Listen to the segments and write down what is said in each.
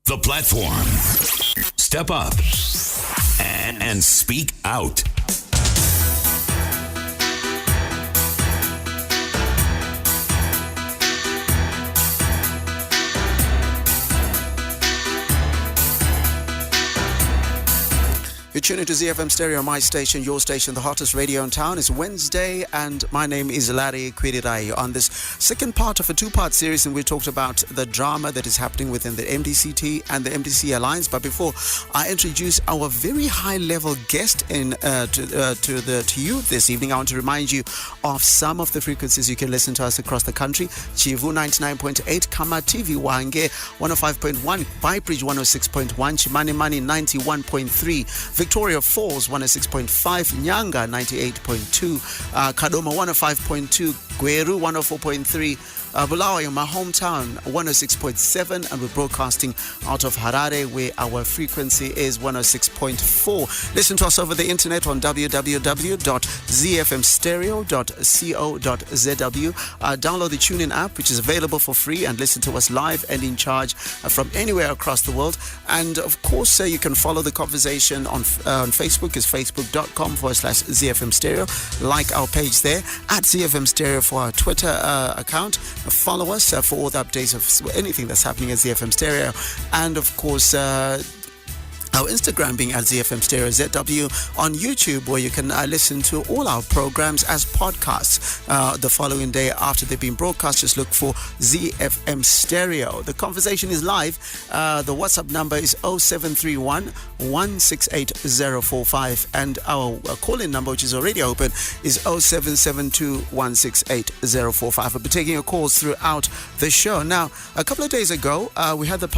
The platform. Step up and speak out. You're tuning to ZFM Stereo, my station, your station, the hottest radio in town. It's Wednesday, and my name is Larry Kwirirayi. On this second part of a two-part series, and we talked about the drama that is happening within the MDC-T and the MDC Alliance. But before I introduce our very high-level guest to you this evening, I want to remind you of some of the frequencies you can listen to us across the country. Chivu 99.8, Kama TV Wange 105.1, Bybridge 106.1, Chimane Mani 91.3, Victoria Falls 106.5, Nyanga 98.2, Kadoma 105.2, Gweru 104.3, Bulawayo, my hometown, 106.7, and we're broadcasting out of Harare, where our frequency is 106.4. Listen to us over the internet on www.zfmstereo.co.zw. Download the TuneIn app, which is available for free, and listen to us live and in charge from anywhere across the world. And of course, you can follow the conversation on Facebook. It's facebook.com/ZFM Stereo. Like our page there, at ZFM Stereo for our Twitter account. Follow us for all the updates of anything that's happening at ZFM Stereo. And of course, our Instagram being at ZFM Stereo ZW, on YouTube, where you can listen to all our programs as podcasts the following day after they've been broadcast. Just look for ZFM Stereo. The conversation is live. The WhatsApp number is 0731 168045, and our call-in number, which is already open, is 0772 168045. I'll be taking your calls throughout the show. Now, a couple of days ago, we had the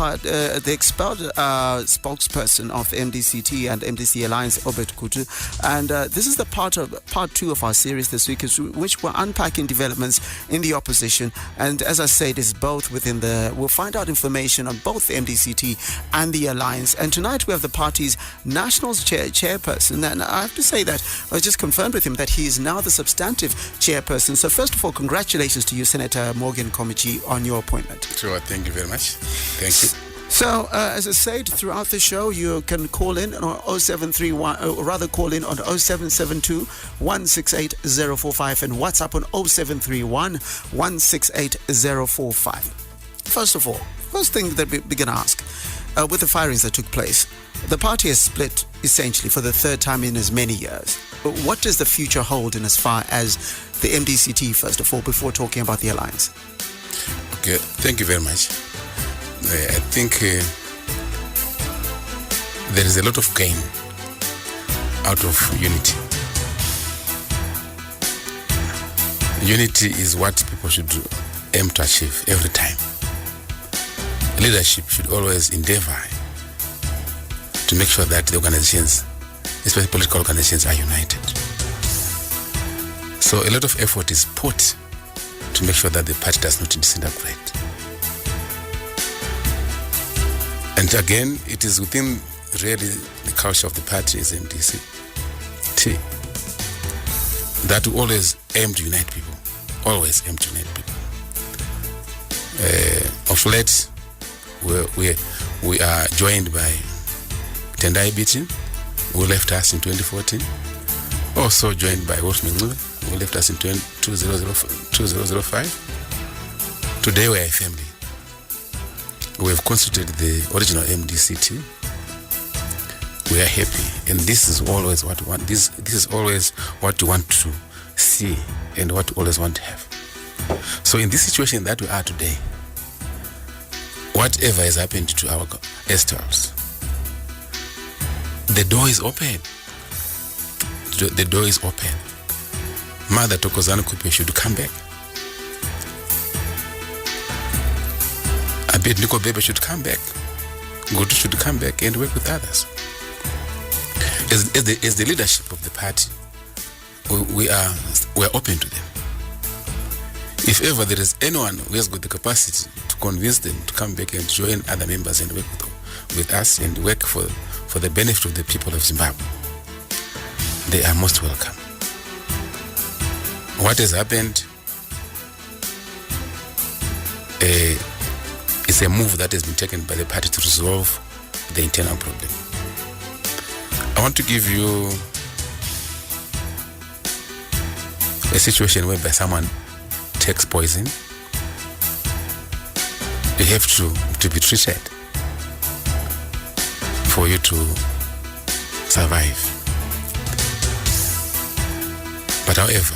expelled spokesperson of MDC-T and MDC Alliance, Obed Kutu, and this is the part two of our series this week, which we're unpacking developments in the opposition. And as I said, it's both within we'll find out information on both the MDC-T and the Alliance. And tonight we have the party's national chairperson, and I have to say that I just confirmed with him that he is now the substantive chairperson. So first of all, congratulations to you, Senator Morgan Komichi, on your appointment. Sure, thank you very much. Thank you. So, as I said, throughout the show, you can call in on 0731, or rather call in on 0772 168045, and WhatsApp on 0731 168045. First of all, first thing that we're going to ask, with the firings that took place, the party has split essentially for the third time in as many years. What does the future hold in as far as the MDC-T, first of all, before talking about the Alliance? Okay, thank you very much. I think there is a lot of gain out of unity. Unity is what people should aim to achieve every time. Leadership should always endeavor to make sure that the organizations, especially political organizations, are united. So a lot of effort is put to make sure that the party does not disintegrate. And again, it is within really the culture of the party is MDC-T that we always aim to unite people. Always aim to unite people. Of late, we are joined by Tendai Bitin, who left us in 2014. Also joined by Wolf Mingule, who left us in 2005. Today we are a family. We have constituted the original MDC-T. We are happy, and this is always what we want. This is always what we want to see and what we always want to have. So in this situation that we are today, whatever has happened to our esterals, the door is open. The door is open. Mother Tokozano Kupe should come back. Nico Bebe should come back. Godu should come back and work with others. As the leadership of the party, we are open to them. If ever there is anyone who has got the capacity to convince them to come back and join other members and work with us and work for the benefit of the people of Zimbabwe, they are most welcome. What has happened is It's a move that has been taken by the party to resolve the internal problem. I want to give you a situation whereby someone takes poison. You have to be treated for you to survive. But however,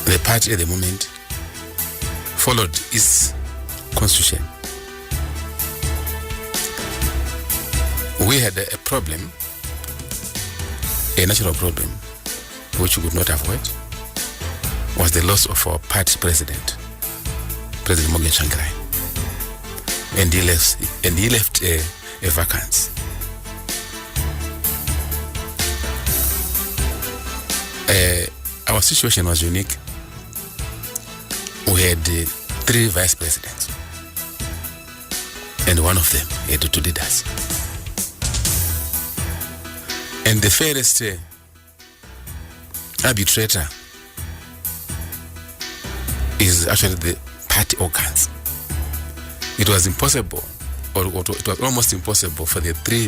the party at the moment followed its constitution. We had a problem, a national problem, which we could not avoid, was the loss of our party president, President Morgan Komichi, and he left a vacance. Our situation was unique. We had 3 vice presidents, and one of them had 2 leaders. And the fairest arbitrator is actually the party organs. It was impossible, or it was almost impossible for the 3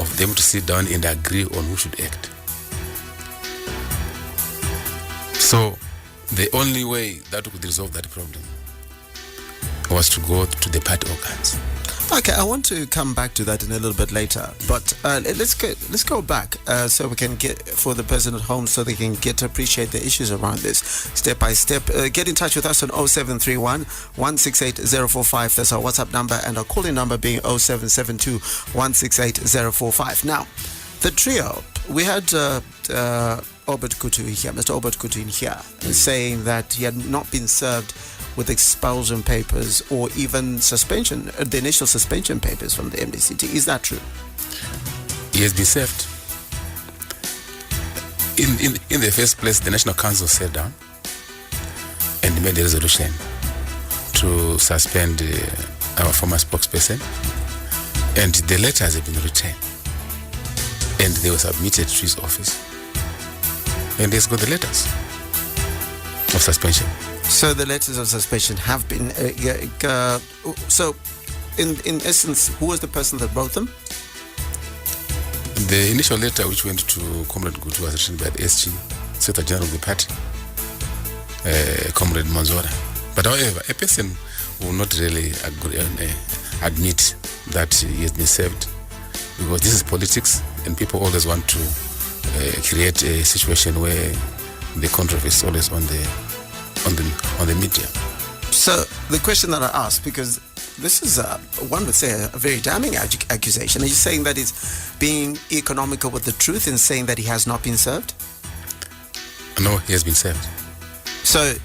of them to sit down and agree on who should act. So the only way that we could resolve that problem was to go to the party organs. Okay, I want to come back to that in a little bit later, but let's go back so we can get, for the person at home, so they can get to appreciate the issues around this step by step. Get in touch with us on 0731 168 045. That's our WhatsApp number, and our calling number being 0772 168 045. Now, the trio, we had Obert Kutu here, Mr. Obert Kutu in here, saying that he had not been served with expulsion papers or even suspension, the initial suspension papers from the MDC-T. Is that true? He has been served. In the first place, the National Council sat down and made a resolution to suspend our former spokesperson, and the letters have been returned and they were submitted to his office, and he's got the letters of suspension. So the letters of suspension have been so in essence, who was the person that wrote them? The initial letter which went to Comrade Gutu was written by the SG, Secretary General of the party, Comrade Manzora. But however, a person will not really admit that he has been served, because this is politics and people always want to create a situation where the controversy is always on the media. So the question that I asked, because this is one would say a very damning accusation. Are you saying that he's being economical with the truth in saying that he has not been served? No, he has been served. So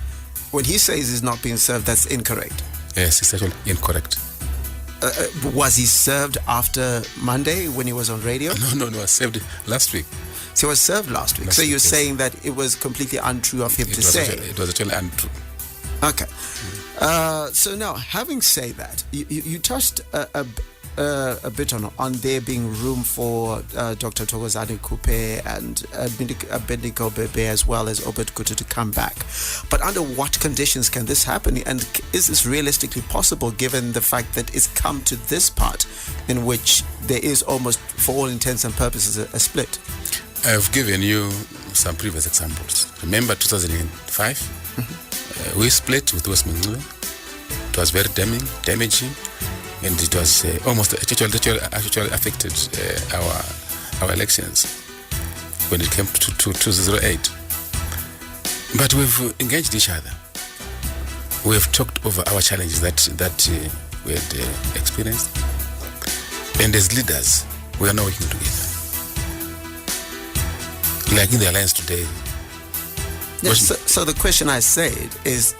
when he says he's not being served, that's incorrect? Yes, it's actually incorrect. Was he served after Monday when he was on radio? No, he was served last week. So he was served last week. So you're saying that it was completely untrue of him to say? It was actually untrue. Okay. So now, having said that, you touched a bit on there being room for Dr. Thokozani Kupe and Abednego Bebe as well as Obert Kutu to come back. But under what conditions can this happen? And is this realistically possible given the fact that it's come to this part in which there is almost, for all intents and purposes, a split? I've given you some previous examples. Remember 2005? Mm-hmm. We split with West Mingwe. It was very damaging. And it was almost actually affected our elections when it came to 2008. But we've engaged each other. We have talked over our challenges that we had experienced. And as leaders, we are now working together. Like in the alliance today. Yes, so the question I said is,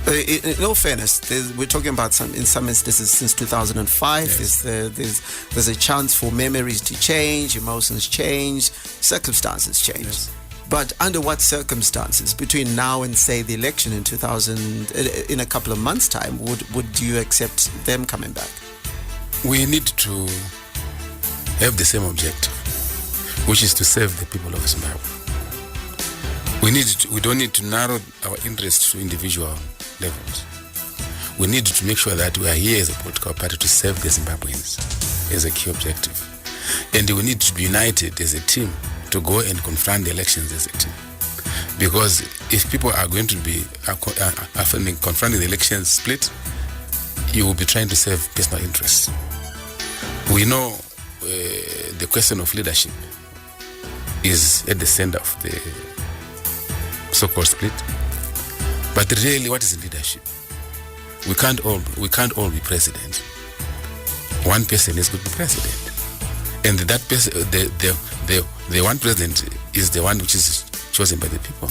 in all fairness, we're talking about in some instances since 2005. Yes. There's a chance for memories to change, emotions change, circumstances change. Yes. But under what circumstances between now and say the election in in a couple of months' time would you accept them coming back? We need to have the same objective, which is to serve the people of Zimbabwe. We don't need to narrow our interests to individual levels. we need to make sure that we are here as a political party to serve the Zimbabweans as a key objective. And we need to be united as a team to go and confront the elections as a team. Because if people are going to be confronting the elections split, you will be trying to serve personal interests. We know the question of leadership is at the center of the so-called split. But really, what is leadership? We can't all be president. One person is going to be president, and that person, the one president is the one which is chosen by the people.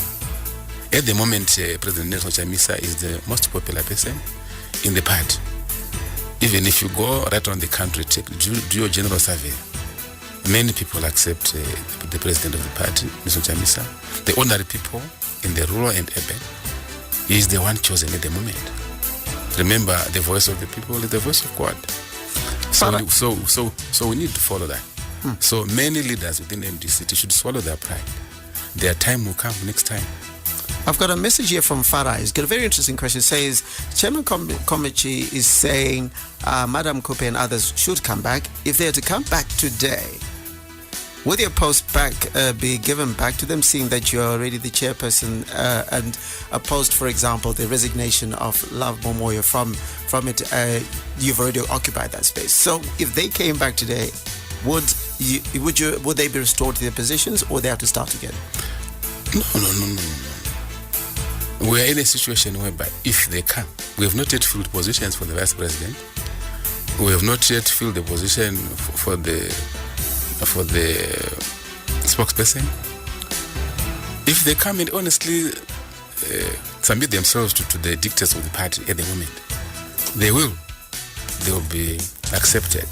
At the moment, President Nelson Chamisa is the most popular person in the party. Even if you go right around the country, do your general survey, many people accept the president of the party, Mr. Chamisa. The ordinary people in the rural and urban, he is the one chosen at the moment. Remember, the voice of the people is the voice of God. So we need to follow that. So many leaders within MDC-T should swallow their pride. Their time will come next time. I've got a message here from Farah. He's got a very interesting question. It says, Chairman Komichi is saying Madam Kupe and others should come back. If they are to come back today, would your post back be given back to them, seeing that you're already the chairperson, and opposed, for example, the resignation of Love Momoyo from it? You've already occupied that space. So if they came back today, would they be restored to their positions, or they have to start again? No. We are in a situation whereby if they come, we have not yet filled positions for the vice president. We have not yet filled the position for the spokesperson. If they come and honestly submit themselves to the dictates of the party at the moment, they will be accepted.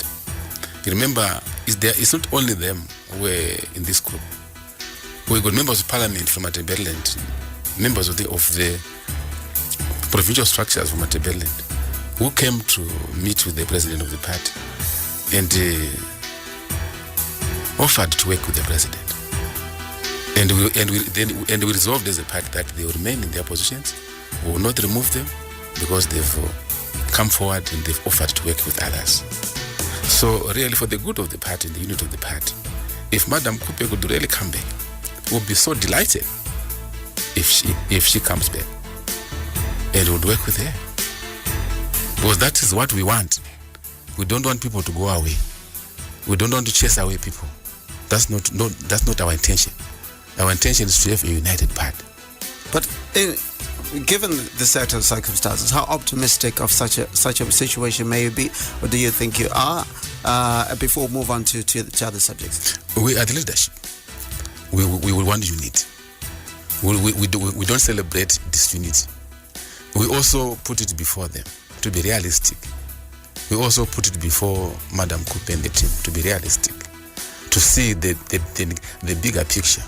Remember, it's not only them who are in this group. We got members of parliament from Matabeleland, members of the provincial structures from Matabeleland, who came to meet with the president of the party and offered to work with the president. And we resolved as a party that they will remain in their positions. We will not remove them because they've come forward and they've offered to work with others. So really, for the good of the party, the unit of the party, if Madam Kupe could really come back, we'll be so delighted if she comes back, and would work with her, because that is what we want. We don't want people to go away. We don't want to chase away people. That's not our intention. Our intention is to have a united party. But given the certain circumstances, how optimistic of such a situation may you be, or do you think you are? Before we move on to other subjects, we are the leadership. We want unity. We don't celebrate disunity. We also put it before them to be realistic. We also put it before Madam Kupe and the team to be realistic, to see the bigger picture,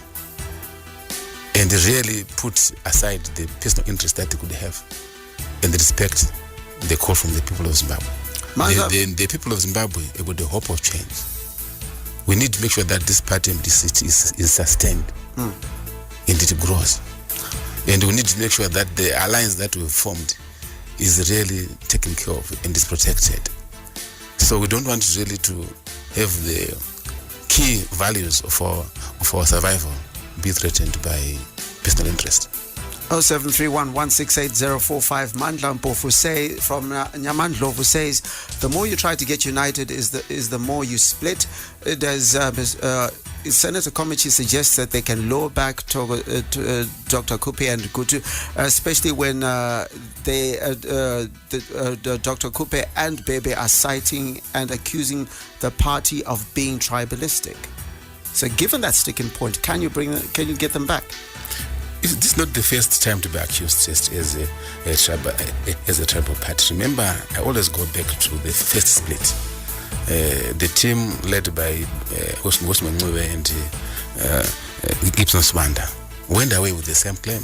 and really put aside the personal interest that they could have, and respect the call from the people of Zimbabwe. The people of Zimbabwe have got the hope of change. We need to make sure that this party is sustained and it grows. And we need to make sure that the alliance that we've formed is really taken care of and is protected. So we don't want really to have the key values of our survival be threatened by personal interest. 0731-168-045. Mandla Mpofu from Nyamandlovu says, the more you try to get united is the more you split. Does Senator Komichi suggests that they can lower back to Dr. Kupe and Gutu, especially when Dr. Kupe and Bebe are citing and accusing the party of being tribalistic. So given that sticking point, can you get them back? This is not the first time to be accused as a tribal party. Remember, I always go back to the first split. The team led by Osman Mwe and Gibson Swanda went away with the same claim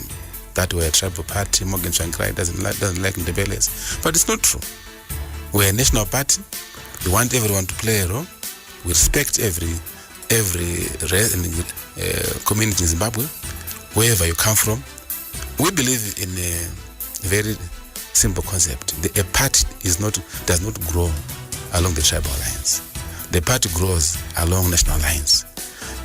that we're a tribal party. Morgan Komichi doesn't like Ndebelers, but it's not true. We're a national party. We want everyone to play a role. We respect every community in Zimbabwe, wherever you come from. We believe in a very simple concept. A party does not grow along the tribal lines. The party grows along national lines.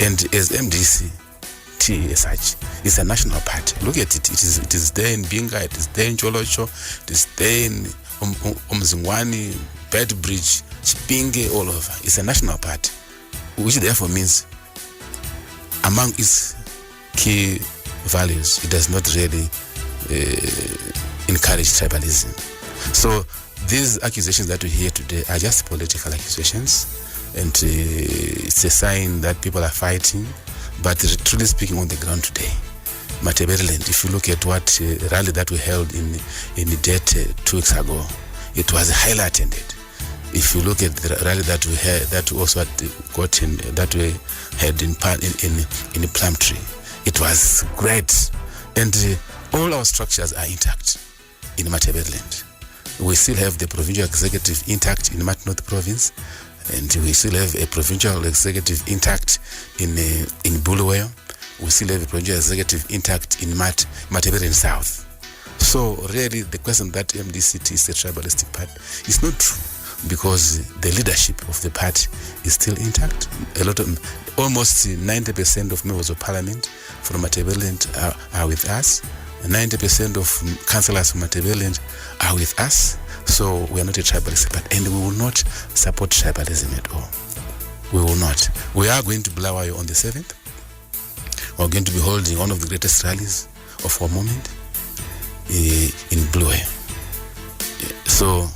And as MDC-T as such, it's a national party. Look at it. It is there in Binga, it is there in Cholocho, it is there in Umzingwani, Bedbridge, Chipinge, all over. It's a national party, which therefore means among its key values, it does not really encourage tribalism. So these accusations that we hear today are just political accusations, and it's a sign that people are fighting. But truly speaking, on the ground today, Matabeleland, if you look at what rally that we held in Dete 2 weeks ago, it was highly attended. If you look at the rally that we had, that we also that we had in Plumtree, it was great, and all our structures are intact in Matabeleland. We still have the provincial executive intact in Mat North Province, and we still have a provincial executive intact in Bulawayo. We still have a provincial executive intact in Matabeleland South. So really, the question that MDC-T is a tribalistic party is not true, because the leadership of the party is still intact. Almost 90% of members of parliament from Matabeleland are with us. 90% of councillors from Matabeleland are with us. So we are not a tribalist party, and we will not support tribalism at all. We will not. We are going to Bulawayo on the 7th. We are going to be holding one of the greatest rallies of our moment in Bulawayo. So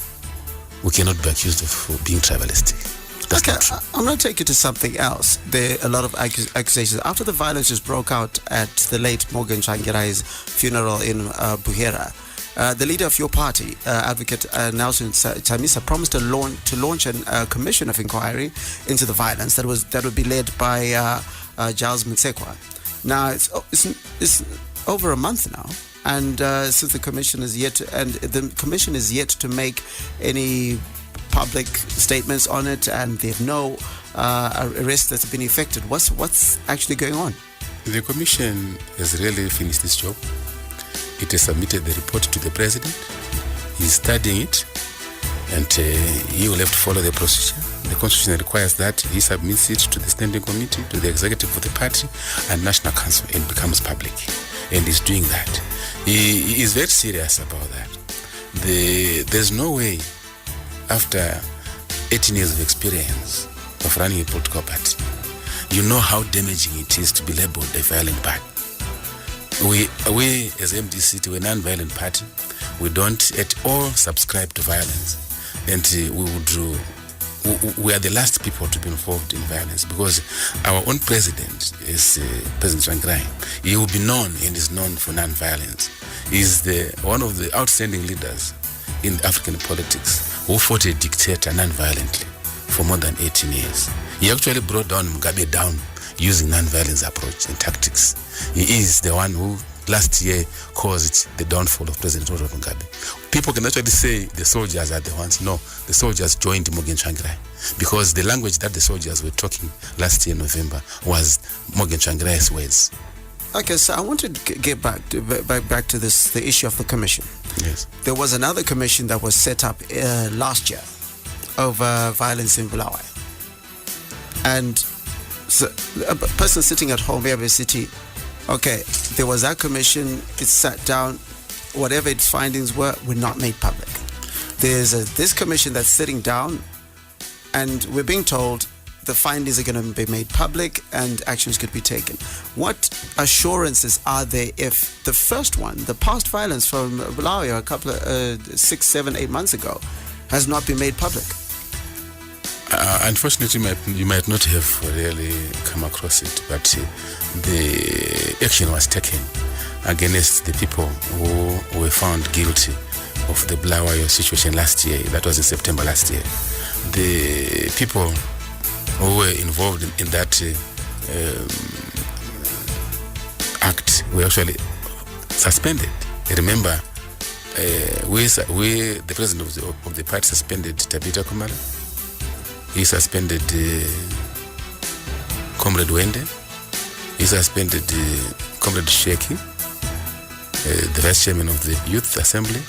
we cannot be accused of being tribalistic. That's not true. I'm going to take you to something else. There are a lot of accusations. After the violence just broke out at the late Morgan Komichi's funeral in Buhera, the leader of your party, Advocate Nelson Chamisa, promised to launch a commission of inquiry into the violence that would be led by Giles Mutsekwa. Now it's over a month now, and since the commission is yet to make any public statements on it, and they have no arrest that's been effected. What's actually going on? The commission has really finished its job. It has submitted the report to the president. He's studying it, and he will have to follow the procedure. The constitution requires that he submits it to the standing committee, to the executive of the party, and national council, and becomes public. And he's doing that. He is very serious about that. There's no way, after 18 years of experience of running a political party, you know how damaging it is to be labeled a violent party. We as MDC-T, we're a non-violent party. We don't at all subscribe to violence, and we are the last people to be involved in violence, because our own president is President Kwirirayi. He will be known, and is known for non-violence. He's one of the outstanding leaders in African politics who fought a dictator non-violently for more than 18 years. He actually brought down Mugabe using non-violence approach and tactics. He is the one who last year caused the downfall of President Robert Mugabe. People can actually say the soldiers are the ones. No, the soldiers joined Morgan Komichi, because the language that the soldiers were talking last year in November was Morgan Komichi's words. Okay, so I wanted to get back to the issue of the commission. Yes. There was another commission that was set up last year over violence in Bulawayo. And so a person sitting at home here in the city, okay, there was that commission, it sat down, whatever its findings were not made public. There's this commission that's sitting down, and we're being told the findings are going to be made public and actions could be taken. What assurances are there if the first one, the past violence from Bulawayo a couple of 6, 7, 8 months ago, has not been made public? Unfortunately, you might not have really come across it, but the action was taken against the people who were found guilty of the Bulawayo situation last year. That was in September last year. The people who were involved in that act were actually suspended. Remember, the president of the party suspended Tabita Kumala. He suspended Comrade Wende. He suspended Comrade Sheki, the vice chairman of the Youth Assembly.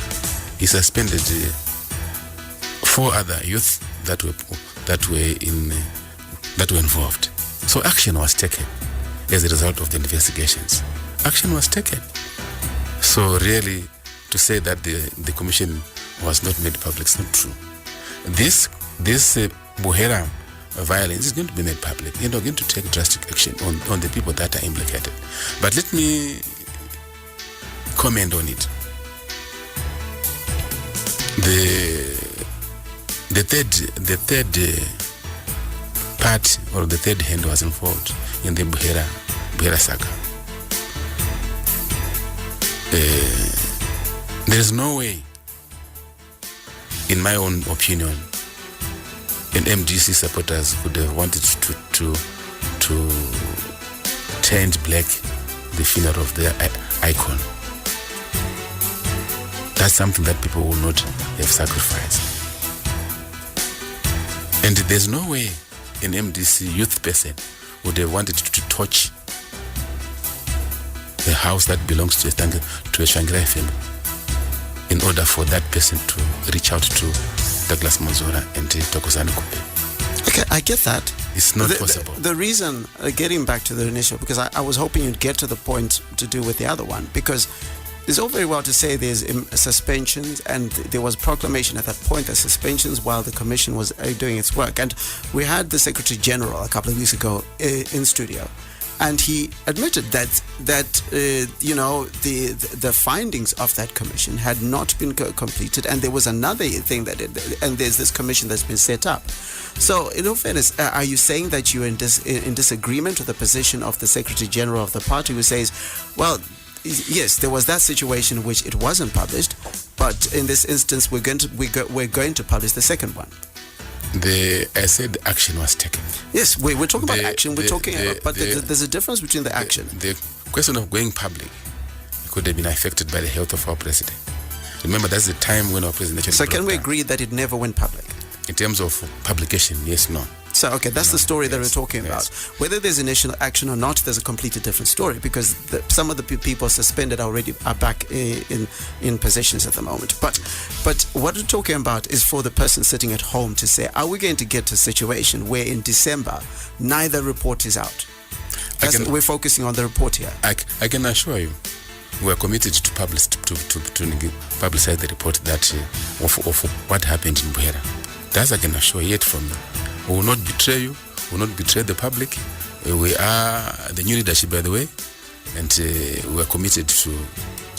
he suspended 4 other youth that were involved. So action was taken as a result of the investigations. Action was taken. So really, to say that the commission was not made public is not true. This Buhera violence is going to be made public, and we're going to take drastic action on the people that are implicated. But let me comment on it. The third part, or the third hand, was involved in the Buhera saga. There is no way, in my own opinion, and MDC supporters would have wanted to change black the funeral of their icon. That's something that people will not have sacrificed. And there's no way an MDC youth person would have wanted to torch the house that belongs to a Shangri family in order for that person to reach out to Douglas Manzora and Tokozani Kupe. Okay, I get that. It's not possible. The reason, getting back to the initial, because I was hoping you'd get to the point to do with the other one, because it's all very well to say there's suspensions, and there was proclamation at that point that suspensions while the commission was doing its work. And we had the Secretary General a couple of weeks ago in studio, and he admitted that the findings of that commission had not been completed, and there was another thing and there's this commission that's been set up. So, in all fairness, are you saying that you're in disagreement with the position of the Secretary General of the party, who says, well, yes, there was that situation in which it wasn't published, but in this instance we're going to publish the second one? I said the action was taken. Yes, we're talking about action. There's a difference between the action. The question of going public could have been affected by the health of our president. Remember, that's the time when our president. So can we agree that it never went public? In terms of publication, yes, no. So, okay, that's the story that we're talking about. Whether there's initial action or not, there's a completely different story, because some of the people suspended already are back in positions at the moment. But what we're talking about is for the person sitting at home to say, are we going to get to a situation where in December, neither report is out? We're focusing on the report here. I can assure you, we are committed to publicize the report that of what happened in Buhera. That I can assure you from you. We will not betray you. We will not betray the public. We are the new leadership, by the way, and we are committed to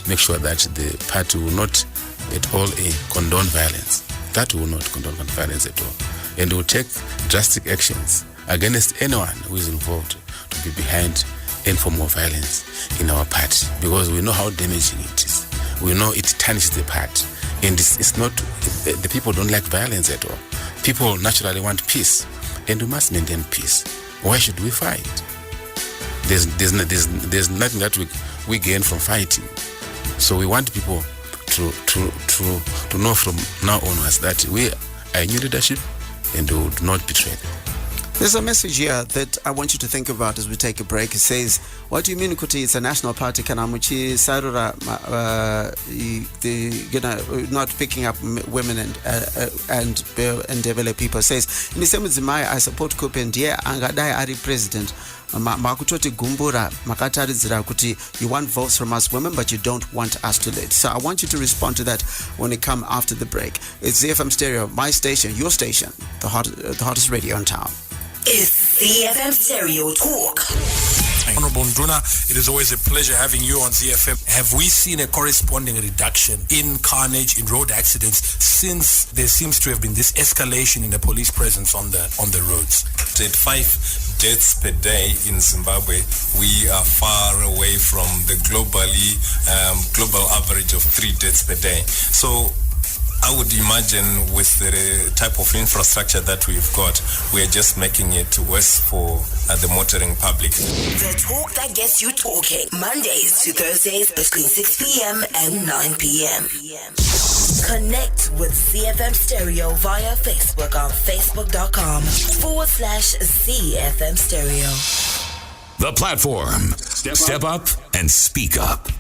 make sure that the party will not at all condone violence. That will not condone violence at all. And we will take drastic actions against anyone who is involved to be behind any form of violence in our party, because we know how damaging it is. We know it tarnishes the party. And it's not, the people don't like violence at all. People naturally want peace, and we must maintain peace. Why should we fight? There's nothing that we gain from fighting. So we want people to know from now onwards that we are a new leadership, and we would not betray them. There's a message here that I want you to think about as we take a break. It says, what do you mean, Kuti? It's a national party. Kanamuchi Sarura, not picking up women and develop people. Says, in the same with Zimai, I support Kupendia, Angadai Ari president. Makutoti Gumbura, Makatari Kuti, you want votes from us women, but you don't want us to lead. So I want you to respond to that when it comes after the break. It's ZFM Stereo, my station, your station, the hottest radio in town. It's ZFM Stereo Talk. Honorable Nduna, it is always a pleasure having you on ZFM. Have we seen a corresponding reduction in carnage, in road accidents, since there seems to have been this escalation in the police presence on the roads? At 5 deaths per day in Zimbabwe, we are far away from the global average of 3 deaths per day. So I would imagine with the type of infrastructure that we've got, we're just making it worse for the motoring public. The talk that gets you talking. Mondays to Thursdays between 6 p.m. and 9 p.m. Connect with ZFM Stereo via Facebook on facebook.com/ZFM Stereo. The platform. Step up and speak up.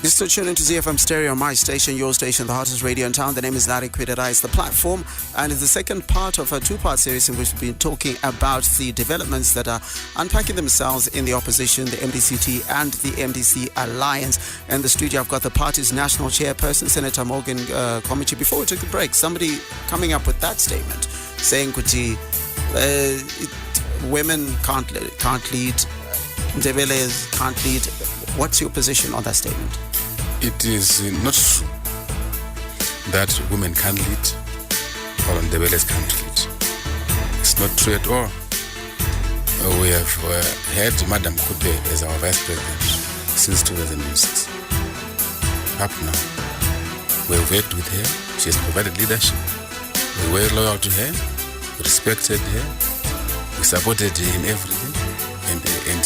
You're still tuned into ZFM Stereo, my station, your station, the hottest radio in town. The name is Larry Kwirirayi. It's the platform, and it's the second part of a two-part series in which we've been talking about the developments that are unpacking themselves in the opposition, the MDC-T and the MDC Alliance. In the studio, I've got the party's national chairperson, Senator Morgan Komichi. Before we took the break, somebody coming up with that statement, saying, Kuti, women can't lead, Ndebeles can't lead. What's your position on that statement? It is not true that women can't lead or Ndebeles can't lead. It's not true at all. We have had Madam Kupe as our vice president since 2006. Up now. We have worked with her. She has provided leadership. We were loyal to her. We respected her. We supported her in everything. And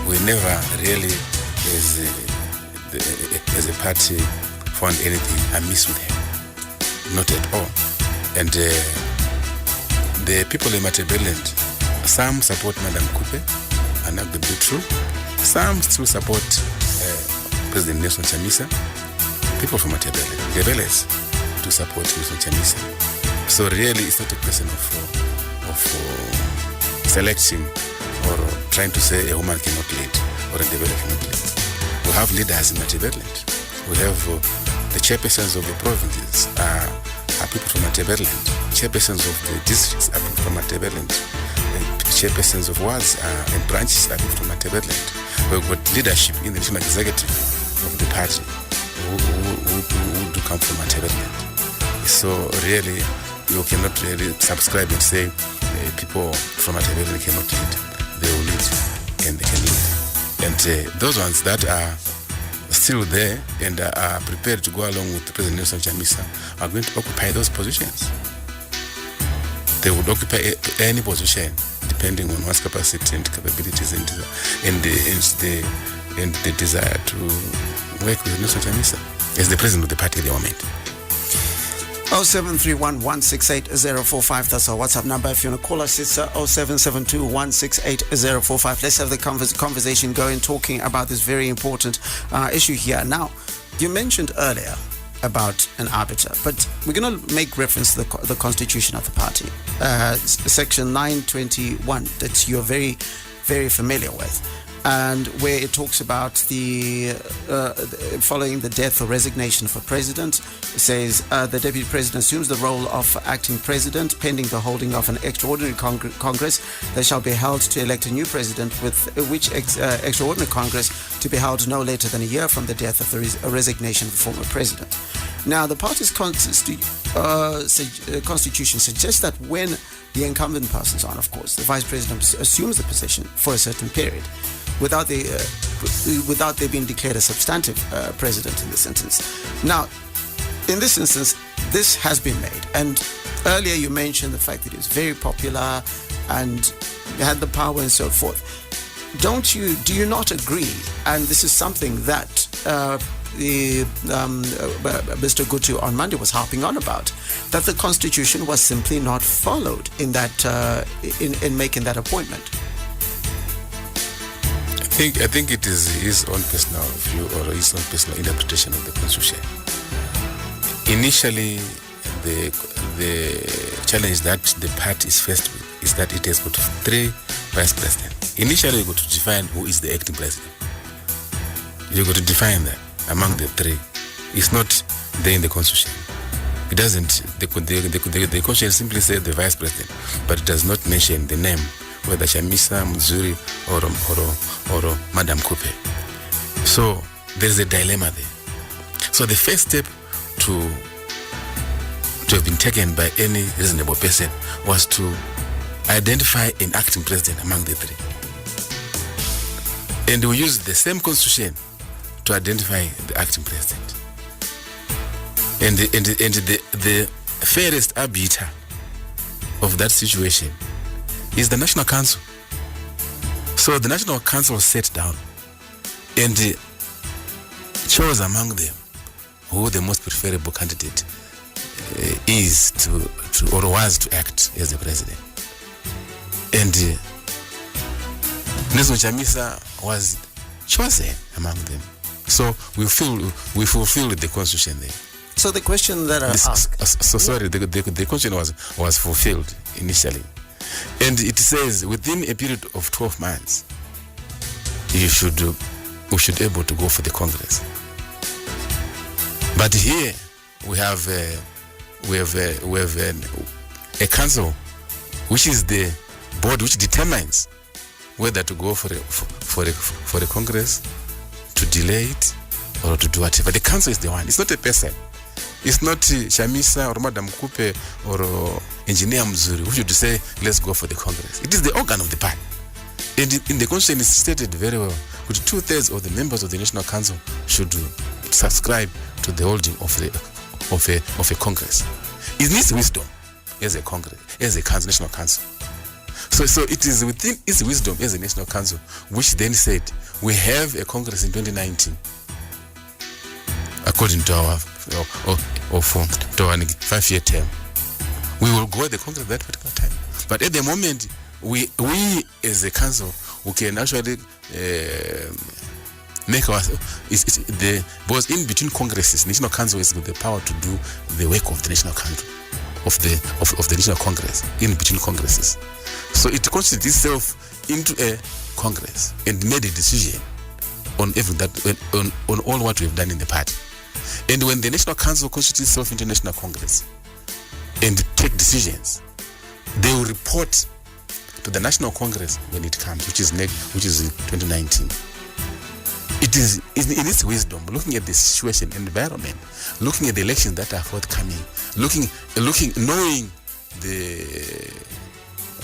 we never really, as a party, found anything amiss with her. Not at all. And the people in Matabeleland, some support Madam Kupe, and that be true. Some still support President Nelson Chamisa. People from Matabeleland, Ndebeles, to support Nelson Chamisa. So really, it's not a question of selecting or trying to say a woman cannot lead or a Ndebele cannot lead. We have leaders in Matabeleland. We have the chairpersons of the provinces are people from Matabeleland. Chairpersons of the districts are people from Matabeleland. Chairpersons of wards and branches are people from Matabeleland. We've got leadership in the national executive of the party who do come from Matabeleland. So really, you cannot really subscribe and say people from Matabeleland cannot lead. They will lead and they can lead. And those ones that are still there and are prepared to go along with President Nelson Chamisa are going to occupy those positions. They would occupy any position depending on one's capacity and capabilities and the desire to work with Nelson Chamisa as the president of the party at the moment. 0731-168-045. That's our WhatsApp number. If you want to call us, it's 0772-168-045. Let's have the conversation going, talking about this very important issue here. Now, you mentioned earlier about an arbiter, but we're going to make reference to the constitution of the party. Section 921 that you're very, very familiar with, and where it talks about the following the death or resignation of a president. It says the deputy president assumes the role of acting president pending the holding of an extraordinary congress that shall be held to elect a new president, with which extraordinary congress to be held no later than a year from the death of the resignation of the former president. Now, the party's constitution suggests that when the incumbent person's on, of course, the vice president assumes the position for a certain period, without there being declared a substantive president in this instance. Now, in this instance, this has been made. And earlier you mentioned the fact that it was very popular and had the power and so forth. Do you not agree? And this is something that Mr. Gutu on Monday was harping on about, that the constitution was simply not followed in that in making that appointment. I think it is his own personal view or his own personal interpretation of the constitution. Initially, the challenge that the party is faced with is that it has got 3 vice presidents. Initially, you got to define who is the acting president. You got to define that among the 3. It's not there in the constitution. It doesn't. The constitution simply says the vice president, but it does not mention the name, whether Chamisa, Mzuri, or Madam Kupe. So there's a dilemma there. So the first step to have been taken by any reasonable person was to identify an acting president among the 3. And we used the same constitution to identify the acting president. And the fairest arbiter of that situation is the National Council. So the National Council sat down and chose among them who the most preferable candidate is to or was to act as the president. And Nelson Chamisa was chosen among them So we fulfilled the constitution there. So the question that I asked... Sorry, the question was fulfilled initially. And it says within a period of 12 months, we should able to go for the Congress. But here we have a council, which is the board which determines whether to go for a Congress, to delay it, or to do whatever. The council is the one. It's not a person. It's not Shamisa or Madam Kupe or Engineer Mzuri who should say, let's go for the Congress. It is the organ of the party. And in the Constitution, it's stated very well, with 2/3 of the members of the National Council should subscribe to the holding of a Congress. It needs wisdom as a Congress, as a council, National Council. So it is within its wisdom as a National Council, which then said, we have a Congress in 2019, according to our 5-year term. We will go at the Congress at that particular time. But at the moment, we as a council, we can actually make our because in between Congresses, National Council is with the power to do the work of the National Council, of the National Congress, in between Congresses. So it constitutes itself into a Congress and made a decision on on all what we've done in the party. And when the National Council constitutes itself into National Congress and take decisions, they will report to the National Congress when it comes, which is in 2019. It is in its wisdom, looking at the situation and environment, looking at the elections that are forthcoming, knowing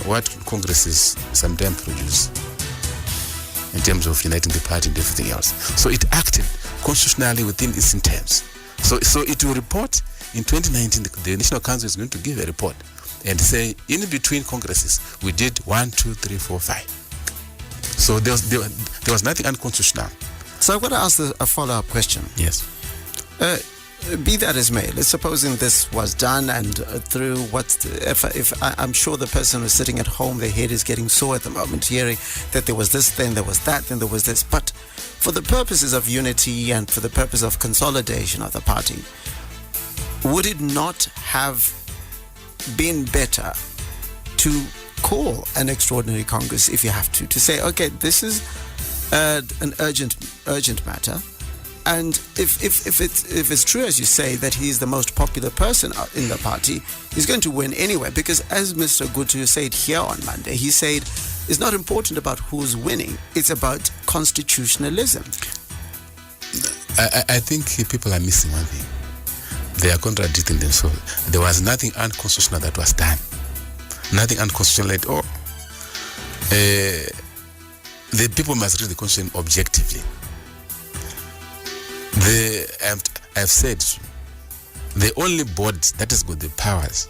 what Congresses sometimes produce in terms of uniting the party and everything else. So it acted constitutionally within its terms. So it will report in 2019. The National Council is going to give a report and say, in between Congresses, we did 1, 2, 3, 4, 5. So there was nothing unconstitutional. So I've got to ask a follow-up question. Yes. Be that as may, let's supposing this was done and through I'm sure the person who's sitting at home, their head is getting sore at the moment, hearing that there was this, then there was that, then there was this. But for the purposes of unity and for the purpose of consolidation of the party, would it not have been better to call an extraordinary Congress if you have to say, okay, this is an urgent matter? And if it's true, as you say, that he's the most popular person in the party, he's going to win anyway. Because as Mr. Gutu said here on Monday, he said it's not important about who's winning, it's about constitutionalism. I think people are missing one thing. They are contradicting themselves. There was nothing unconstitutional that was done. Nothing unconstitutional at all. The people must read the Constitution objectively. I've said the only body that has got the powers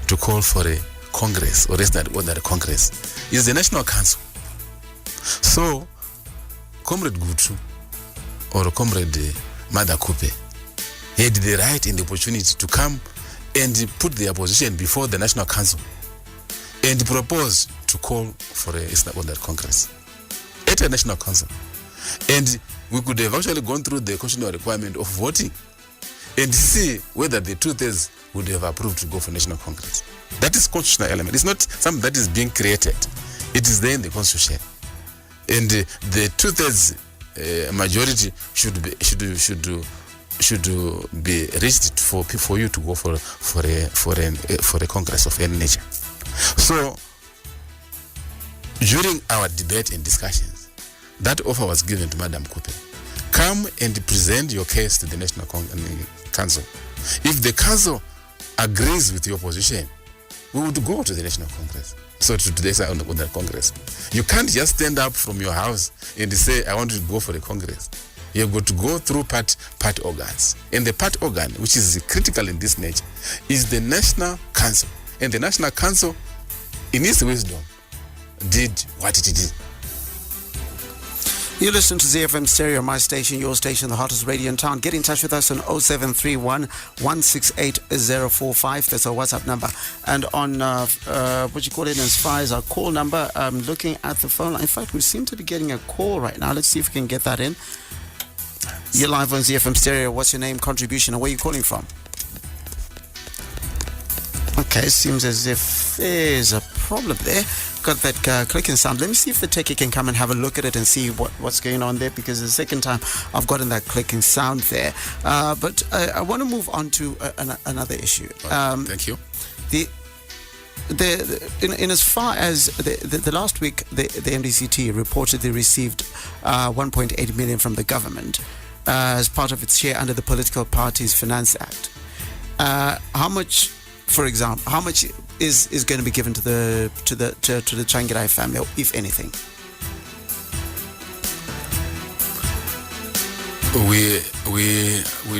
to call for a Congress or rest that order a Congress is the National Council. So, Comrade Gutu or Comrade Mother Kupe had the right and the opportunity to come and put their position before the National Council and propose to call for a rest that order Congress at a National Council. And we could have actually gone through the constitutional requirement of voting and see whether the 2/3 would have approved to go for National Congress. That is constitutional element. It's not something that is being created. It is there in the Constitution. And the 2/3 majority should be reached for you to go for a Congress of any nature. So during our debate and discussions, that offer was given to Madam Kupe. Come and present your case to the National Council. If the Council agrees with your position, we would go to the National Congress. So to the Congress. You can't just stand up from your house and say, I want to go for the Congress. You've got to go through part organs. And the part organ, which is critical in this nature, is the National Council. And the National Council, in its wisdom, did what it did. You listen to ZFM Stereo, my station, your station, the hottest radio in town. Get in touch with us on 0731 168 045. That's our WhatsApp number. And on, as far as our call number, I'm looking at the phone line. In fact, we seem to be getting a call right now. Let's see if we can get that in. You're live on ZFM Stereo. What's your name, contribution, and where are you calling from? Okay, seems as if there's a problem there. Got that clicking sound. Let me see if the techie can come and have a look at it and see what's going on there, because the second time I've gotten that clicking sound there. But I want to move on to another issue. Thank you. In as far as the last week, the MDC-T reportedly received 1.8 million from the government as part of its share under the Political Parties Finance Act. How much, for example, how much is going to be given to the Tsvangirai family, if anything? We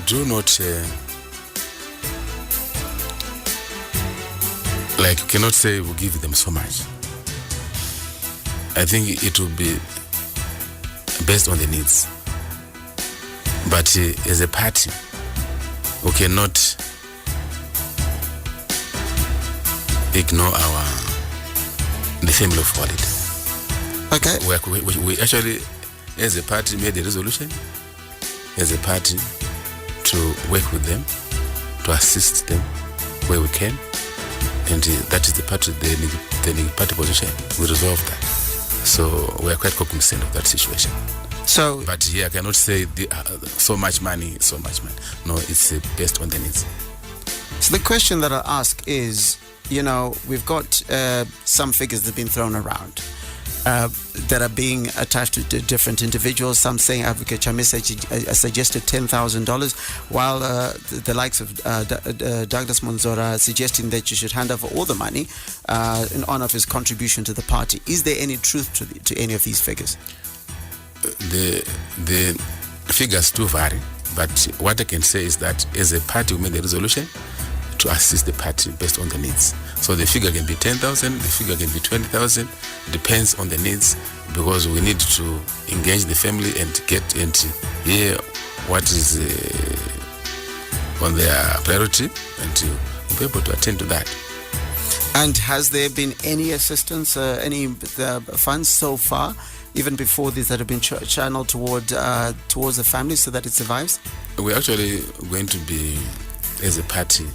do not cannot say we'll give them so much. I think it will be based on the needs. But as a party, we cannot ignore the family of Walid. Okay. We actually, as a party, made a resolution as a party to work with them, to assist them where we can, and that is the party position. We resolved that, so we are quite cognizant of that situation. So, but I cannot say so much money. No, it's based on the needs. So the question that I ask is, we've got some figures that have been thrown around that are being attached to different individuals. Some saying Advocate Chamisa suggested $10,000, while the likes of Douglas Monzora suggesting that you should hand over all the money in honor of his contribution to the party. Is there any truth to any of these figures? The figures do vary, but what I can say is that as a party we made a resolution to assist the party based on the needs. So the figure can be 10,000, the figure can be 20,000, depends on the needs, because we need to engage the family and get and hear what is on their priority, and to be able to attend to that. And has there been any assistance, any funds so far, even before this, that have been channeled towards the family so that it survives? We're actually going to be, as a party,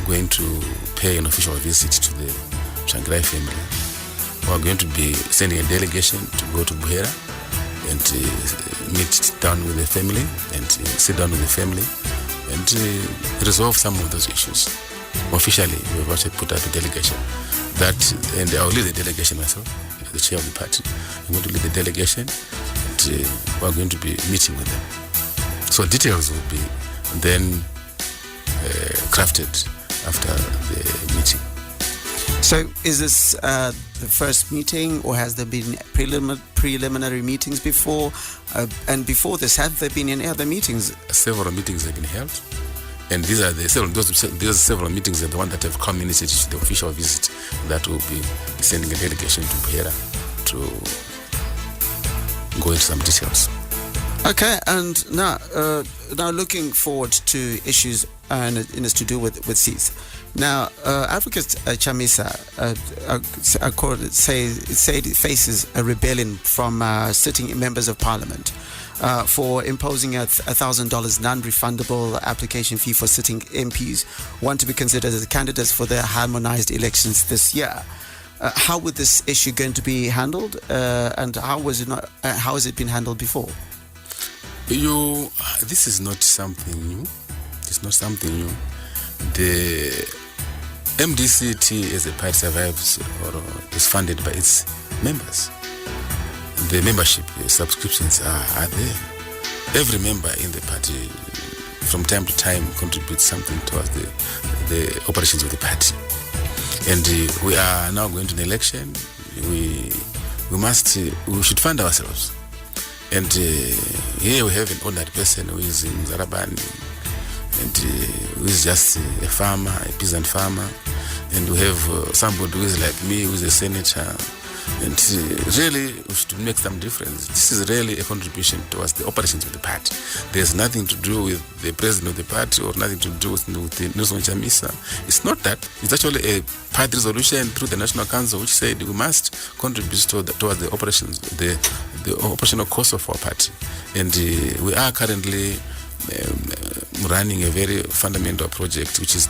going to pay an official visit to the Tsvangirai family. We're going to be sending a delegation to go to Buhera and meet down with the family and sit down with the family and resolve some of those issues. Officially, we've actually put up a delegation. And I'll lead the delegation myself, the chair of the party. I'm going to lead the delegation, and we're going to be meeting with them. So details will be then crafted after the meeting. So is this the first meeting, or has there been preliminary meetings before? And before this, have there been any other meetings? Several meetings have been held. And these are those several meetings are the ones that have culminated to the official visit that will be sending a delegation to Buhera to go into some details. Okay, and now looking forward to issues and it's to do with seats. Now, Advocate Chamisa said it faces a rebellion from sitting members of Parliament for imposing a $1,000 non-refundable application fee for sitting MPs want to be considered as candidates for the harmonized elections this year. How would this issue going to be handled, and how has it been handled before? This is not something new. It's not something new. The MDC-T as a party survives or is funded by its members. The membership subscriptions are there. Every member in the party from time to time contributes something towards the operations of the party. And we are now going to an election. We should fund ourselves. And here we have an honored person who is in Zarabani, and who is just a farmer, a peasant farmer. And we have somebody who is like me, who is a senator, And really, we should make some difference. This is really a contribution towards the operations of the party. There's nothing to do with the president of the party or nothing to do with Nelson Chamisa. It's not that. It's actually a party resolution through the National Council which said we must contribute towards the operations, the operational cost of our party. And we are currently running a very fundamental project, which is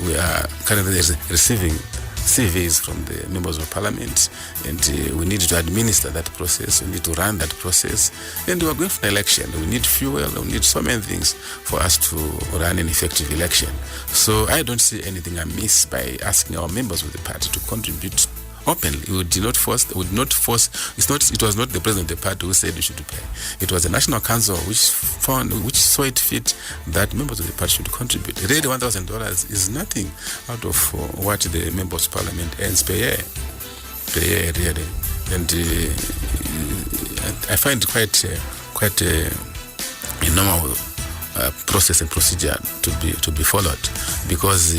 we are currently receiving CVs from the members of parliament, and we need to administer that process, we need to run that process, and we are going for an election. We need fuel, we need so many things for us to run an effective election. So I don't see anything amiss by asking our members of the party to contribute openly. We would not force. It was not the president of the party who said we should pay. It was the National Council which saw it fit that members of the party should contribute. Really, $1,000 is nothing out of what the members of parliament earns per year, really. And I find quite a normal process and procedure to be followed, because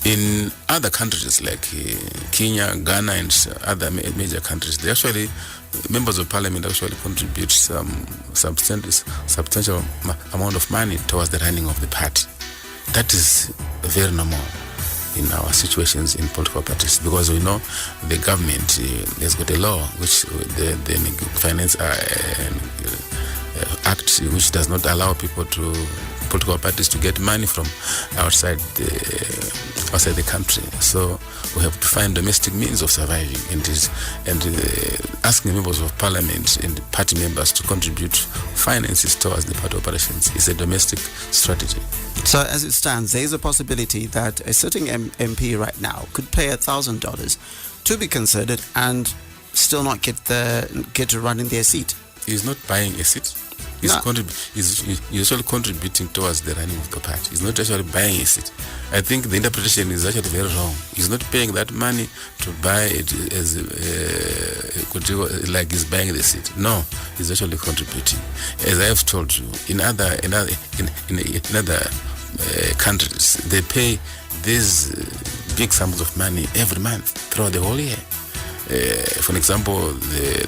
in other countries like Kenya, Ghana, and other major countries, they actually, members of parliament actually contribute some substantial amount of money towards the running of the party. That is very normal in our situations in political parties, because we know the government has got a law which the Finance Act, which does not allow political parties to get money from outside the country. So we have to find domestic means of surviving, and asking members of parliament and party members to contribute finances towards the party operations is a domestic strategy. So as it stands, there is a possibility that a sitting MP right now could pay $1,000 to be considered and still not get to run in their seat. He's not buying a seat. He's actually contributing towards the running of the party. He's not actually buying a seat. I think the interpretation is actually very wrong. He's not paying that money to buy it as like he's buying the seat. No, he's actually contributing. As I have told you, in other countries, they pay these big sums of money every month throughout the whole year. For example, the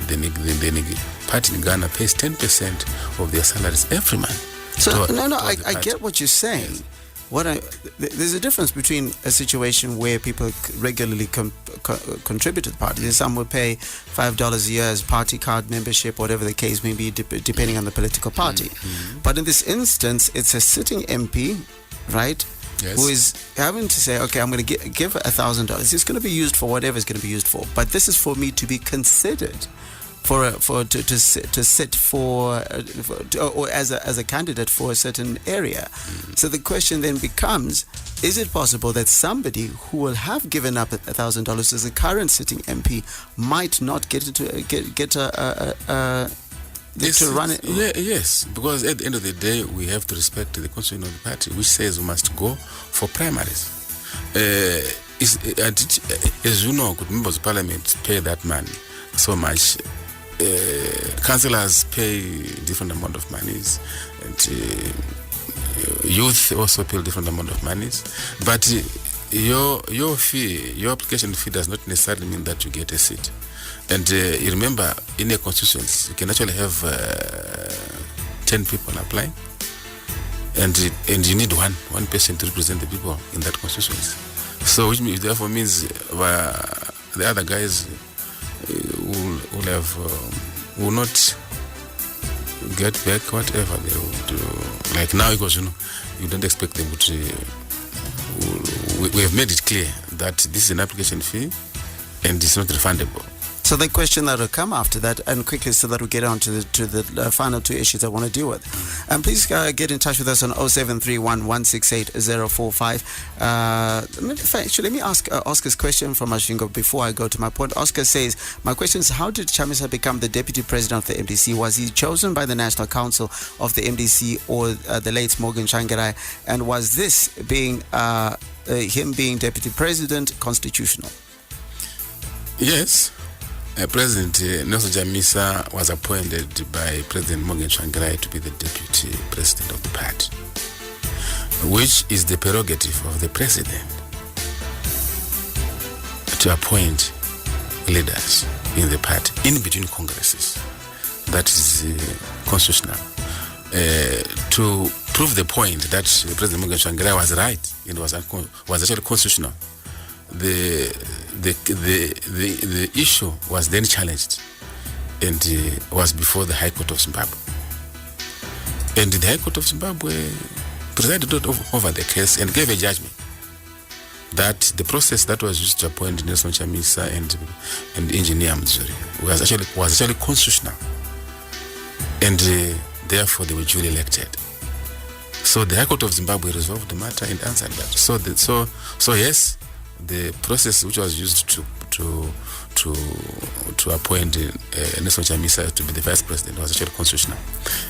party in Ghana pays 10% of their salaries every month. So I get what you're saying. Yes. There's a difference between a situation where people regularly contribute to the party. Some will pay $5 a year as party card membership, whatever the case may be, depending on the political party. Mm-hmm. But in this instance, it's a sitting MP, right? Yes. Who is having to say, okay, I'm going to give $1,000. It's going to be used for whatever it's going to be used for. But this is for me to be considered to sit or as a candidate for a certain area. Mm. So the question then becomes: is it possible that somebody who will have given up $1,000 as a current sitting MP might not get to run it? Yes, because at the end of the day, we have to respect the constitution of the party, which says we must go for primaries. As you know, good members of parliament pay that money so much. Councillors pay different amount of monies, and youth also pay different amount of monies. But your fee, your application fee, does not necessarily mean that you get a seat. And you remember, in a constituency, you can actually have 10 people applying, and you need one person to represent the people in that constituency. So, which therefore means the other guys will not get back whatever they will do. Like now, because you don't expect them to. We have made it clear that this is an application fee and it's not refundable. So the question that will come after that, and quickly so that we get on to the final two issues I want to deal with. And please get in touch with us on 0731 168 045. Let me ask Oscar's question from Ashingo before I go to my point. Oscar says, my question is, how did Chamisa become the deputy president of the MDC? Was he chosen by the National Council of the MDC or the late Morgan Komichi? And was this being him being deputy president constitutional? Yes. President Nelson Chamisa was appointed by President Morgan Komichi to be the deputy president of the party, which is the prerogative of the president to appoint leaders in the party in between congresses. That is constitutional. To prove the point that President Morgan Komichi was right, it was actually constitutional. The issue was then challenged and was before the High Court of Zimbabwe. And the High Court of Zimbabwe presided over the case and gave a judgment that the process that was used to appoint Nelson Chamisa and Engineer Mzuri was actually constitutional, and therefore they were duly elected. So the High Court of Zimbabwe resolved the matter and answered that. So yes, the process which was used to appoint Nelson Chamisa to be the vice president was actually constitutional.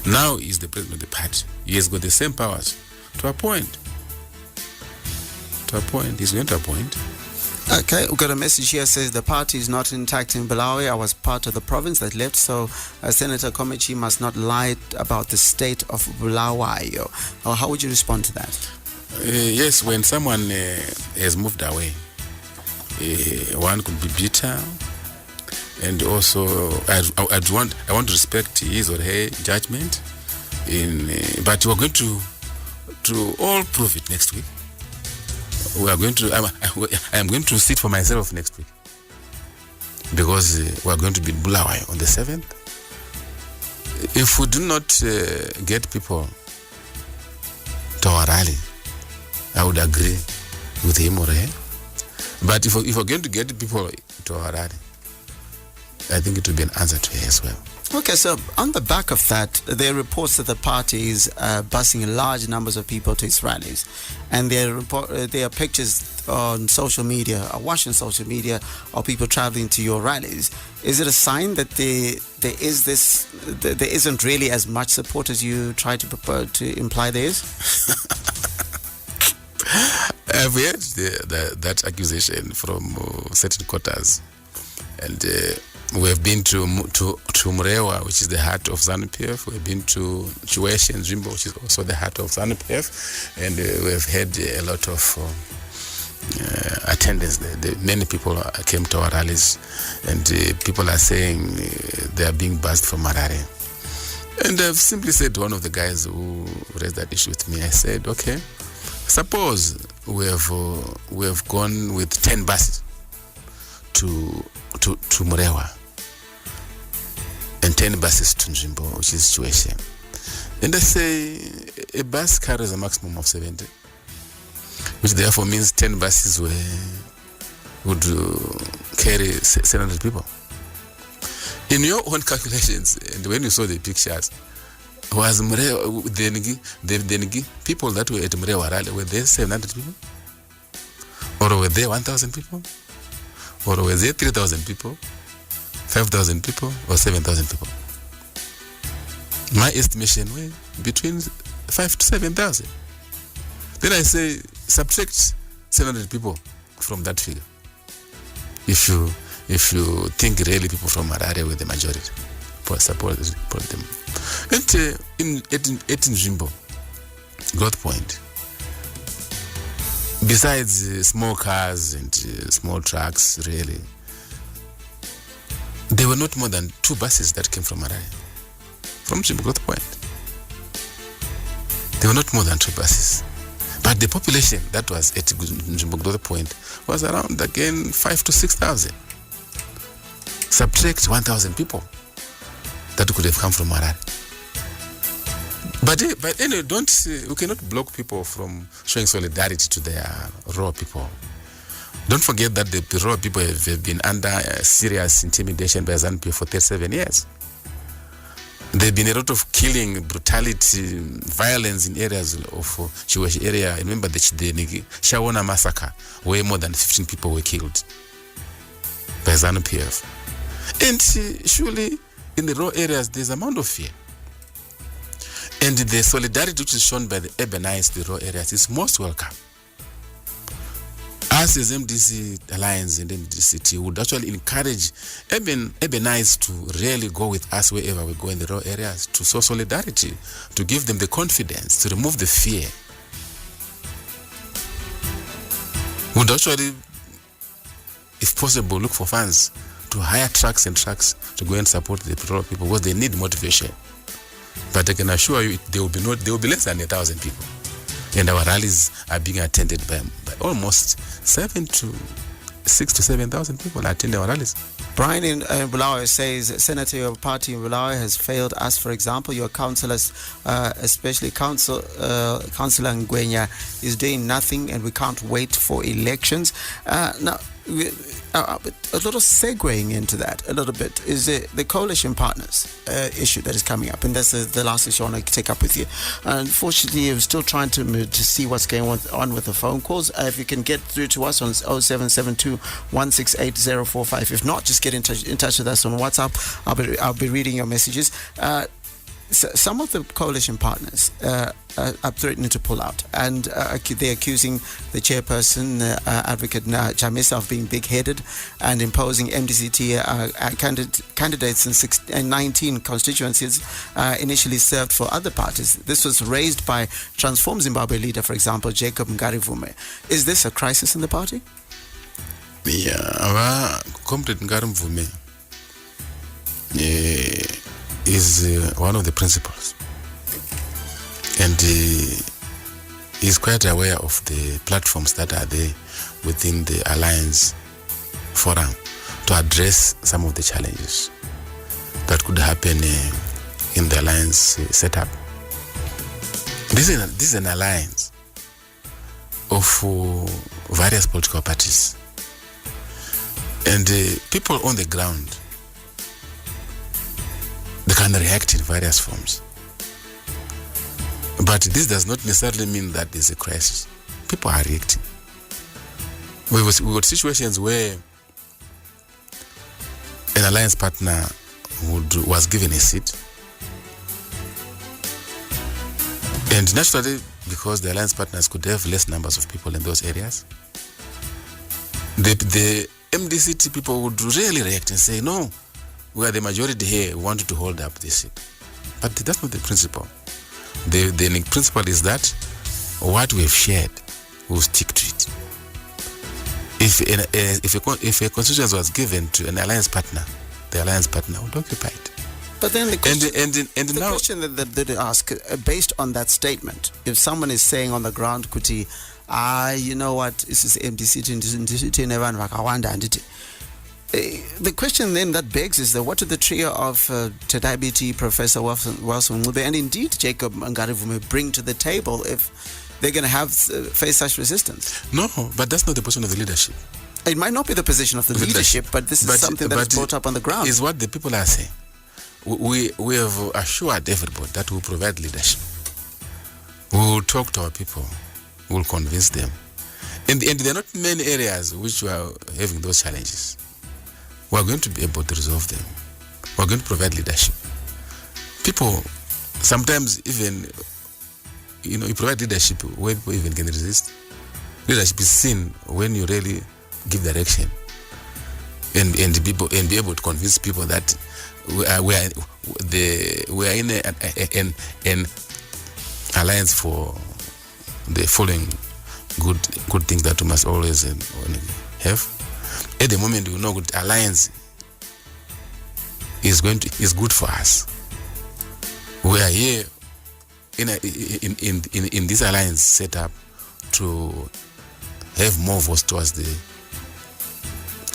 Now he's the president of the party. He has got the same powers to appoint. He's going to appoint. Okay, we've got a message here says the party is not intact in Bulawayo. I was part of the province that left, so Senator Komichi must not lie about the state of Bulawayo. How would you respond to that? Yes, when someone has moved away, one could be bitter, and also I want to respect his or her judgment. But we're going to all prove it next week. I am going to sit for myself next week because we are going to be in Bulawayo on the 7th. If we do not get people to our rally, I would agree with him or her. But if we're going to get people to our rally, I think it will be an answer to her as well. Okay, so on the back of that, there are reports that the party is busing large numbers of people to its rallies, and there are pictures on social media, watching social media, of people traveling to your rallies. Is it a sign that there isn't really as much support as you try to imply there is? I've heard that accusation from certain quarters, and we have been to Mrewa, which is the heart of ZANU-PF. We've been to Chiweshe and Zimbo, which is also the heart of ZANU-PF, and we have had a lot of attendance there. Many people came to our rallies, and people are saying they are being buzzed from Harare. And I've simply said to one of the guys who raised that issue with me, I said, okay, suppose we have gone with 10 buses to Mrewa and 10 buses to Njimbo, which is Chiweshe. And I say a bus carries a maximum of 70, which therefore means 10 buses would carry 700 people. In your own calculations, and when you saw the pictures, was Mrewa, the people that were at Mrewa rally, were there 700 people? Or were there 1,000 people? Or were there 3,000 people, 5,000 people, or 7,000 people? My estimation were between 5,000 to 7,000. Then I say, subtract 700 people from that figure. If you think really people from Harare were the majority, support them. And at Njimbo, Growth Point, besides small cars and small trucks, really, there were not more than 2 buses that came from Harare, from Njimbo Growth Point. There were not more than 2 buses. But the population that was at Njimbo Growth Point was around, again, 5,000 to 6,000. Subtract 1,000 people that could have come from Harare. But anyway, we cannot block people from showing solidarity to their raw people. Don't forget that the raw people have been under serious intimidation by ZANU-PF for 37 years. There have been a lot of killing, brutality, violence in areas of Chiweshe area. Remember the Shawona massacre, where more than 15 people were killed by ZANU-PF. And surely in the raw areas, there's an amount of fear. And the solidarity which is shown by the urbanized, the raw areas, is most welcome. Us as MDC Alliance and MDC-T would actually encourage urbanized to really go with us wherever we go in the raw areas, to show solidarity, to give them the confidence, to remove the fear. Would actually, if possible, look for funds to hire trucks and trucks to go and support the petrol people because they need motivation. But I can assure you, there will be less than 1,000 people, and our rallies are being attended by almost 6,000 to 7,000 people attend our rallies. Brian in Bulawayo says, Senator, your party in Bulawayo has failed us. For example, your councillors, especially Councillor Ngwenya, is doing nothing, and we can't wait for elections. Now, a little segueing into that a little bit is the coalition partners issue that is coming up, and that's the last issue I want to take up with you. Unfortunately, I'm still trying to see what's going on with the phone calls. If you can get through to us on 0772 168 045. If not, just get in touch with us on WhatsApp. I'll be reading your messages. So some of the coalition partners are threatening to pull out, and they're accusing the chairperson, Advocate Chamisa, of being big-headed and imposing MDC-T candidates in 19 constituencies initially served for other parties. This was raised by Transform Zimbabwe leader, for example, Jacob Ngarivume. Is this a crisis in the party? Yeah, Comrade Ngarivume is one of the principals, and he's quite aware of the platforms that are there within the Alliance Forum to address some of the challenges that could happen in the Alliance setup. This is an alliance of various political parties, and people on the ground, they can react in various forms. But this does not necessarily mean that there's a crisis. People are reacting. We got situations where an alliance partner was given a seat, and naturally, because the alliance partners could have less numbers of people in those areas, the MDC-T people would really react and say, no, we are the majority here, we wanted to hold up this seat. But that's not the principle. The principle is that what we've shared, we'll stick to it. If a constituency was given to an alliance partner, the alliance partner would occupy it. But then the question, the question that they ask, based on that statement, if someone is saying on the ground, Kuti, you know what, this is MDC-T, the question then that begs is that what did the trio of Tedai Professor Wilson Ngube and indeed Jacob Ngarivume bring to the table if they're going to face such resistance? No, but that's not the position of the leadership. It might not be the position of the leadership, but this is something that is brought up on the ground. Is what the people are saying. We have assured everybody that we will provide leadership. We will talk to our people. We will convince them. And there are not many areas which we are having those challenges. We are going to be able to resolve them. We are going to provide leadership. People sometimes even, you provide leadership where people even can resist. Leadership is seen when you really give direction and be able to convince people that we are in an alliance for the following good things that we must always have. At the moment, we know that alliance is good for us. We are here in this alliance setup to have more votes towards the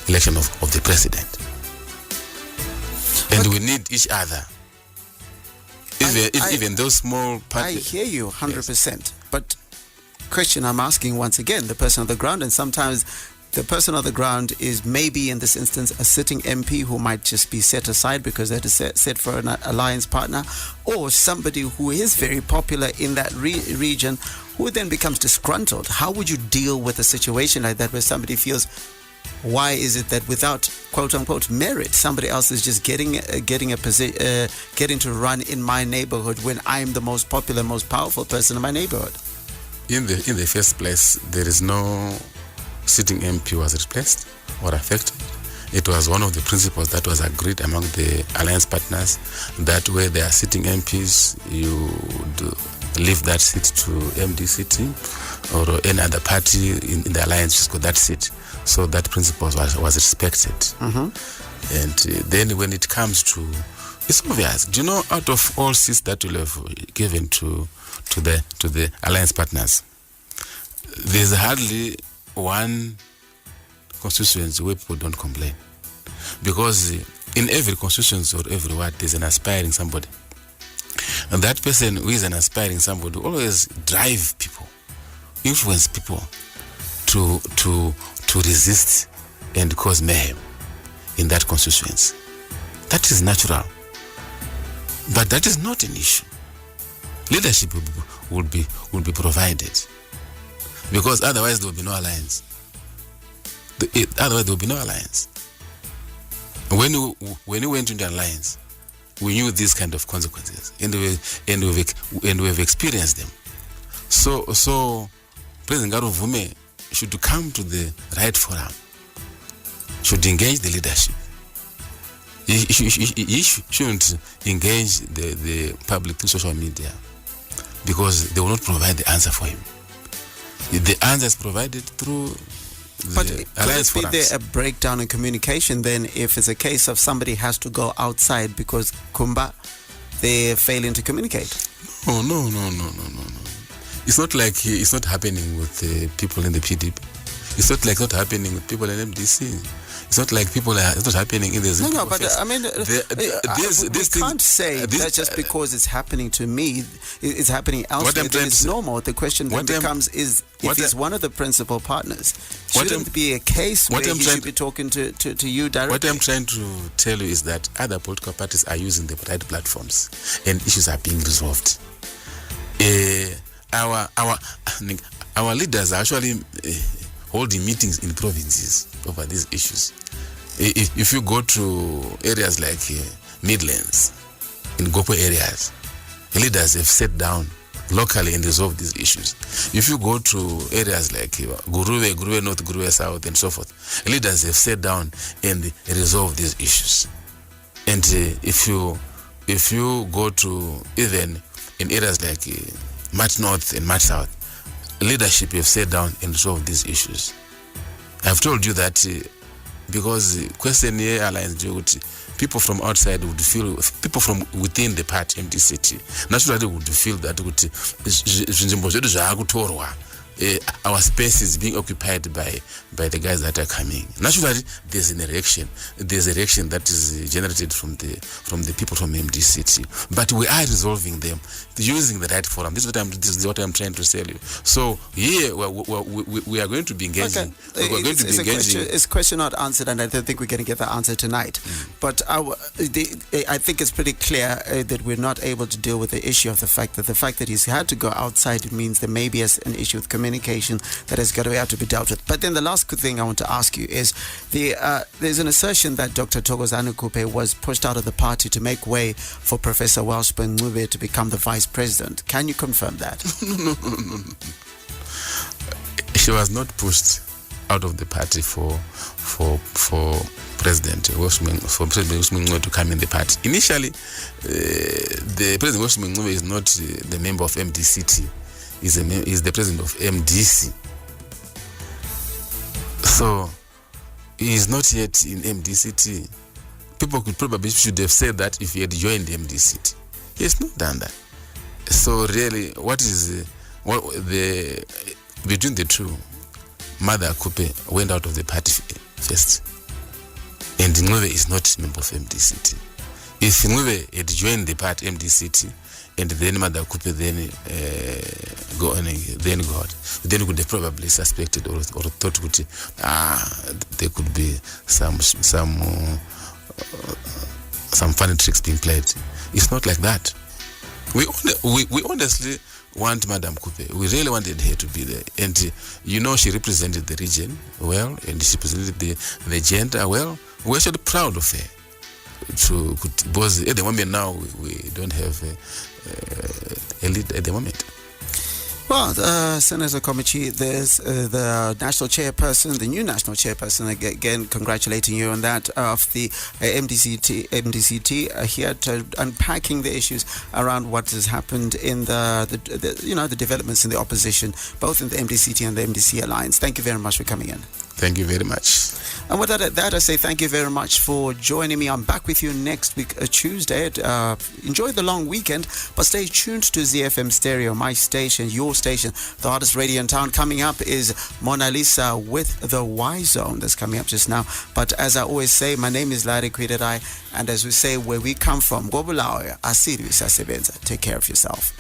election of the president. And we need each other. Even those small parties. I hear you 100%. Yes. But question I'm asking once again, the person on the ground, and sometimes the person on the ground is maybe in this instance a sitting MP who might just be set aside because that is set for an alliance partner, or somebody who is very popular in that region who then becomes disgruntled. How would you deal with a situation like that where somebody feels, why is it that without quote unquote merit somebody else is just getting to run in my neighborhood when I'm the most popular, most powerful person in my neighborhood? In the first place, there is no sitting MP was replaced or affected. It was one of the principles that was agreed among the alliance partners that where there are sitting MPs, you leave that seat to MDC-T or any other party in the alliance just got that seat. So that principle was respected. Mm-hmm. And then when it comes to, it's obvious. Do you know, out of all seats that will have given to the alliance partners, there's hardly one constituency where people don't complain, because in every constituency or every ward there's an aspiring somebody, and that person who is an aspiring somebody always drive people, influence people to resist and cause mayhem in that constituency. That is natural, but that is not an issue. Leadership will be provided, because otherwise there will be no alliance. Otherwise there will be no alliance. When we went into alliance, we knew these kind of consequences, and we've experienced them. So President Garuvume should come to the right forum, should engage the leadership. He shouldn't engage the public through social media, because they will not provide the answer for him. The answer is provided through the alliance forums. But could there a breakdown in communication then, if it's a case of somebody has to go outside because Kumba, they're failing to communicate? No. It's not like it's not happening with people in the PDP. It's not like not happening with people in MDC. It's not like it's not happening in the No, but I mean, we can't say that just because it's happening to me, it's happening elsewhere, then it's normal. The question then becomes, if he's one of the principal partners, shouldn't it be a case where he should be talking to you directly? What I'm trying to tell you is that other political parties are using the right platforms, and issues are being resolved. Our leaders are actually holding meetings in provinces over these issues. If you go to areas like Midlands, in Gopo areas, leaders have sat down locally and resolved these issues. If you go to areas like Guruwe North, Guruwe South, and so forth, leaders have sat down and resolved these issues. And if you go to even in areas like Mat North and Mat South, leadership have sat down and resolved these issues. I've told you that because question here alliance people from outside would feel, people from within the party MDC-T naturally would feel that our space is being occupied by the guys that are coming. Naturally, there's an erection. There's a reaction that is generated from the people from MDC-T. But we are resolving them using the right forum. This is what I'm trying to tell you. So here we are going to be engaging. Okay. We're going to be engaging. It's a question not answered, and I don't think we're going to get the answer tonight. But I think it's pretty clear that we're not able to deal with the issue of the fact that he's had to go outside. It means there may be an issue with communication that has got to have to be dealt with. But then the last thing I want to ask you is there's an assertion that Dr. Thokozani Kupe was pushed out of the party to make way for Professor Wellspring Ncube to become the vice president. Can you confirm that? No. She was not pushed out of the party for President Wellspring Ncube to come in the party. Initially, the President Wellspring Ncube is not the member of MDC-T. Is the president of MDC. So he is not yet in MDC-T. People should have said that if he had joined MDC-T. He has not done that. So really, between the two, Mother Kupe went out of the party first, and Ncube is not a member of MDC-T. If Ncube had joined the party MDC-T, and then Mother Kupe then go out, then would have probably suspected or thought there could be some funny tricks being played. It's not like that. We honestly want Madam Kupe. We really wanted her to be there, and she represented the region well, and she represented the gender well. We're actually proud of her. Because at the moment now we don't have a lead at the moment. Well, Senator Komichi, there's the new national chairperson, again congratulating you on that, of the MDC-T here to unpacking the issues around what has happened in the developments in the opposition, both in the MDC-T and the MDC Alliance. Thank you very much for coming in. Thank you very much. And with that, I say thank you very much for joining me. I'm back with you next week, Tuesday. Enjoy the long weekend, but stay tuned to ZFM Stereo, my station, your station, the hottest radio in town. Coming up is Mona Lisa with the Y Zone. That's coming up just now. But as I always say, my name is Larry Kwirirayi, and as we say, where we come from, Go Bulawayo, Asiri Sasebenza. Take care of yourself.